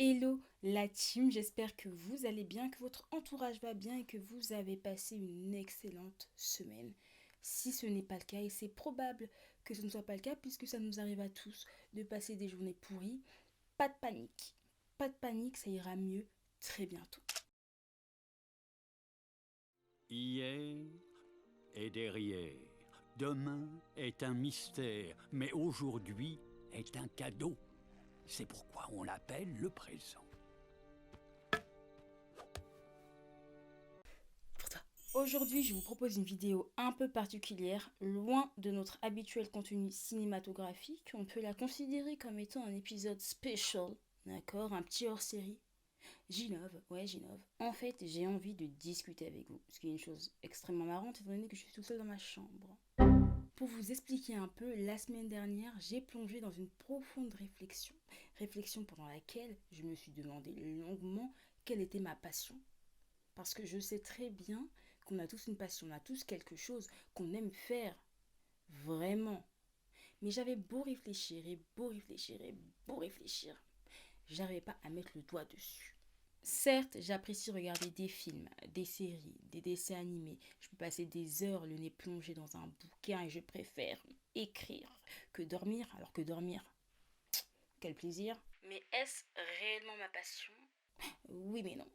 Hello la team, j'espère que vous allez bien, que votre entourage va bien et que vous avez passé une excellente semaine. Si ce n'est pas le cas, et c'est probable que ce ne soit pas le cas puisque ça nous arrive à tous de passer des journées pourries, pas de panique. Pas de panique, ça ira mieux très bientôt. Hier est derrière, demain est un mystère, mais aujourd'hui est un cadeau. C'est pourquoi on l'appelle le présent. Pour toi. Aujourd'hui, je vous propose une vidéo un peu particulière, loin de notre habituel contenu cinématographique. On peut la considérer comme étant un épisode special, d'accord, un petit hors-série. J'innove, ouais, j'innove. En fait, j'ai envie de discuter avec vous, ce qui est une chose extrêmement marrante étant donné que je suis tout seul dans ma chambre. Pour vous expliquer un peu, la semaine dernière, j'ai plongé dans une profonde réflexion. Réflexion pendant laquelle je me suis demandé longuement quelle était ma passion. Parce que je sais très bien qu'on a tous une passion, on a tous quelque chose qu'on aime faire, vraiment. Mais j'avais beau réfléchir et beau réfléchir et beau réfléchir, j'arrivais pas à mettre le doigt dessus. Certes, j'apprécie regarder des films, des séries, des dessins animés. Je peux passer des heures le nez plongé dans un bouquin et je préfère écrire que dormir. Alors que dormir, quel plaisir. Mais est-ce réellement ma passion? Oui, mais non.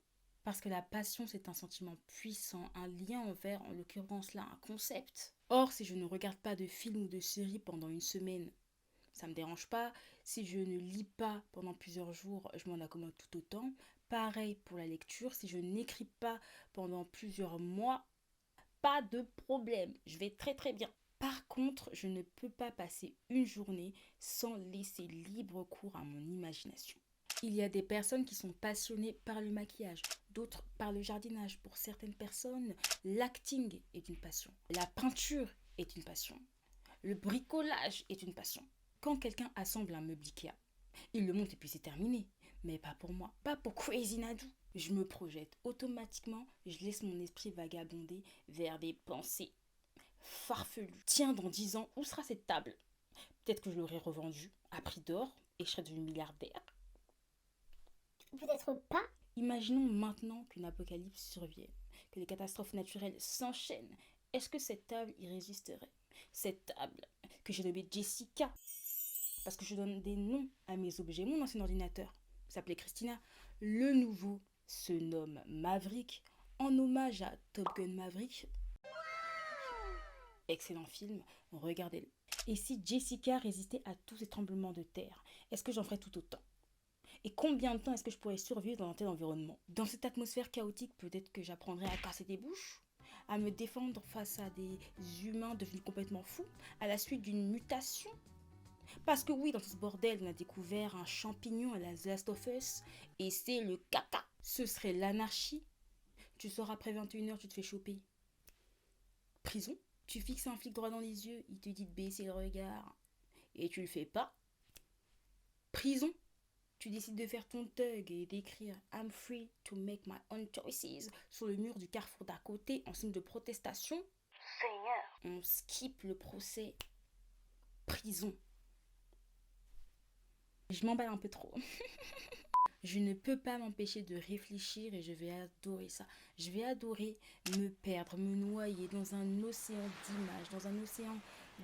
Parce que la passion, c'est un sentiment puissant, un lien envers, en l'occurrence là, un concept. Or, si je ne regarde pas de film ou de série pendant une semaine, ça me dérange pas. Si je ne lis pas pendant plusieurs jours, je m'en accommode tout autant. Pareil pour la lecture, si je n'écris pas pendant plusieurs mois, pas de problème, je vais très très bien. Par contre, je ne peux pas passer une journée sans laisser libre cours à mon imagination. Il y a des personnes qui sont passionnées par le maquillage, d'autres par le jardinage. Pour certaines personnes, l'acting est une passion. La peinture est une passion. Le bricolage est une passion. Quand quelqu'un assemble un meuble Ikea, il le monte et puis c'est terminé. Mais pas pour moi, pas pour Crazy Nadou. Je me projette automatiquement, je laisse mon esprit vagabonder vers des pensées farfelues. Tiens, dans 10 ans, où sera cette table? Peut-être que je l'aurai revendue à prix d'or et je serai devenu milliardaire. Peut-être pas. Imaginons maintenant qu'une apocalypse survienne, que les catastrophes naturelles s'enchaînent. Est-ce que cette table y résisterait? Cette table que j'ai nommée Jessica, parce que je donne des noms à mes objets. Mon ancien ordinateur s'appelait Christina. Le nouveau se nomme Maverick, en hommage à Top Gun Maverick. Excellent film, regardez-le. Et si Jessica résistait à tous ces tremblements de terre, est-ce que j'en ferais tout autant? Et combien de temps est-ce que je pourrais survivre dans un tel environnement? Dans cette atmosphère chaotique, peut-être que j'apprendrais à casser des bouches, à me défendre face à des humains devenus complètement fous, à la suite d'une mutation. Parce que oui, dans tout ce bordel, on a découvert un champignon à la The Last of Us, et c'est le caca. Ce serait l'anarchie. Tu sors après 21h, tu te fais choper. Prison. Tu fixes un flic droit dans les yeux, il te dit de baisser le regard, et tu le fais pas. Prison. Tu décides de faire ton thug et d'écrire I'm free to make my own choices sur le mur du carrefour d'à côté en signe de protestation. Seigneur. On skip le procès. Prison. Je m'emballe un peu trop. Je ne peux pas m'empêcher de réfléchir et je vais adorer ça. Je vais adorer me perdre, me noyer dans un océan d'images, dans un océan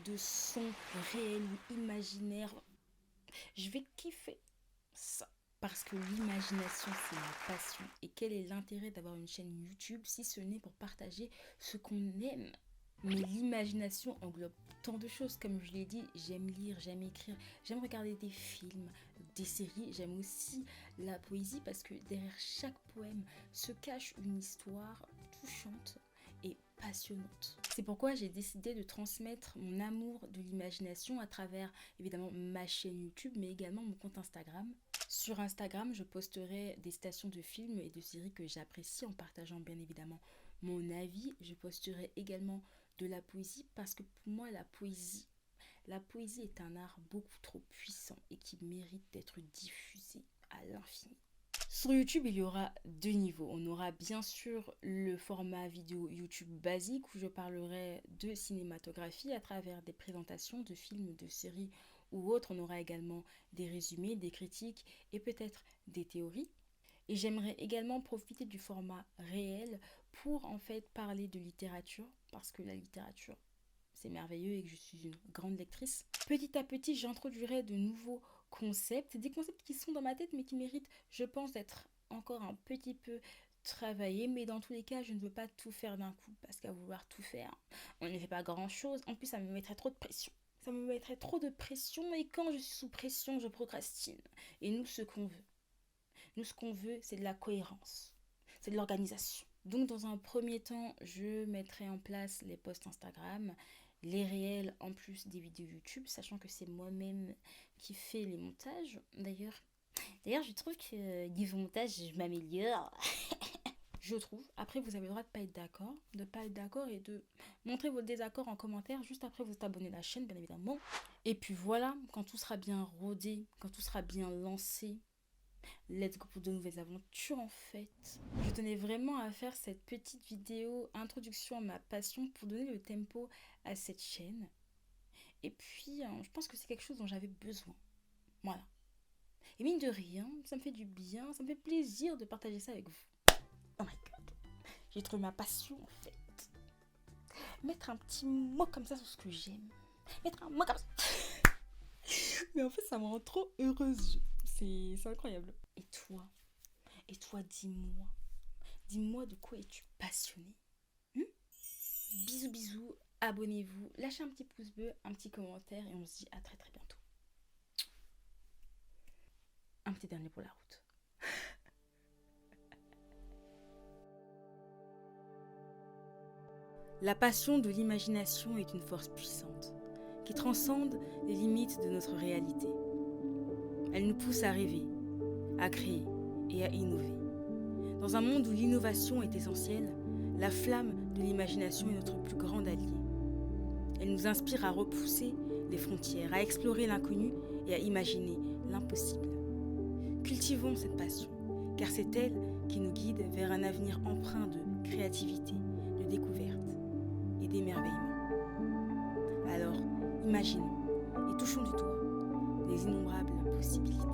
de sons réels ou imaginaires. Je vais kiffer ça. Parce que l'imagination, c'est ma passion. Et quel est l'intérêt d'avoir une chaîne YouTube si ce n'est pour partager ce qu'on aime? Mais l'imagination englobe tant de choses. Comme je l'ai dit, j'aime lire, j'aime écrire, j'aime regarder des films, des séries. J'aime aussi la poésie parce que derrière chaque poème se cache une histoire touchante et passionnante. C'est pourquoi j'ai décidé de transmettre mon amour de l'imagination à travers évidemment ma chaîne YouTube, mais également mon compte Instagram. Sur Instagram, je posterai des citations de films et de séries que j'apprécie en partageant bien évidemment mon avis. Je posterai également de la poésie parce que pour moi la poésie est un art beaucoup trop puissant et qui mérite d'être diffusé à l'infini. Sur YouTube, il y aura deux niveaux. On aura bien sûr le format vidéo YouTube basique où je parlerai de cinématographie à travers des présentations de films, de séries ou autres. On aura également des résumés, des critiques et peut-être des théories. Et j'aimerais également profiter du format réel pour en fait parler de littérature, parce que la littérature, c'est merveilleux et que je suis une grande lectrice. Petit à petit, j'introduirai de nouveaux concepts, des concepts qui sont dans ma tête mais qui méritent, je pense, d'être encore un petit peu travaillés. Mais dans tous les cas, je ne veux pas tout faire d'un coup, parce qu'à vouloir tout faire, on ne fait pas grand-chose. En plus, ça me mettrait trop de pression. Ça me mettrait trop de pression et quand je suis sous pression, je procrastine. Et nous, ce qu'on veut, c'est de la cohérence, c'est de l'organisation. Donc dans un premier temps, je mettrai en place les posts Instagram, les réels en plus des vidéos YouTube, sachant que c'est moi-même qui fais les montages. D'ailleurs, je trouve que niveau montage, je m'améliore. Je trouve. Après, vous avez le droit de pas être d'accord et de montrer votre désaccord en commentaire juste après vous abonner à la chaîne, bien évidemment. Et puis voilà, quand tout sera bien rodé, quand tout sera bien lancé, let's go pour de nouvelles aventures en fait. Je tenais vraiment à faire cette petite vidéo introduction à ma passion pour donner le tempo à cette chaîne. Et puis, je pense que c'est quelque chose dont j'avais besoin. Voilà. Et mine de rien, ça me fait du bien, ça me fait plaisir de partager ça avec vous. Oh my god. J'ai trouvé ma passion en fait. Mettre un petit mot comme ça sur ce que j'aime. Mettre un mot comme ça. Mais en fait, ça me rend trop heureuse. C'est incroyable. Et toi, dis-moi de quoi es-tu passionné? Bisous, bisous, abonnez-vous, lâchez un petit pouce bleu, un petit commentaire et on se dit à très très bientôt. Un petit dernier pour la route. La passion de l'imagination est une force puissante qui transcende les limites de notre réalité. Elle nous pousse à rêver, à créer et à innover. Dans un monde où l'innovation est essentielle, la flamme de l'imagination est notre plus grande alliée. Elle nous inspire à repousser les frontières, à explorer l'inconnu et à imaginer l'impossible. Cultivons cette passion, car c'est elle qui nous guide vers un avenir empreint de créativité, de découverte et d'émerveillement. Alors, imaginons et touchons du doigt les innombrables possibilités.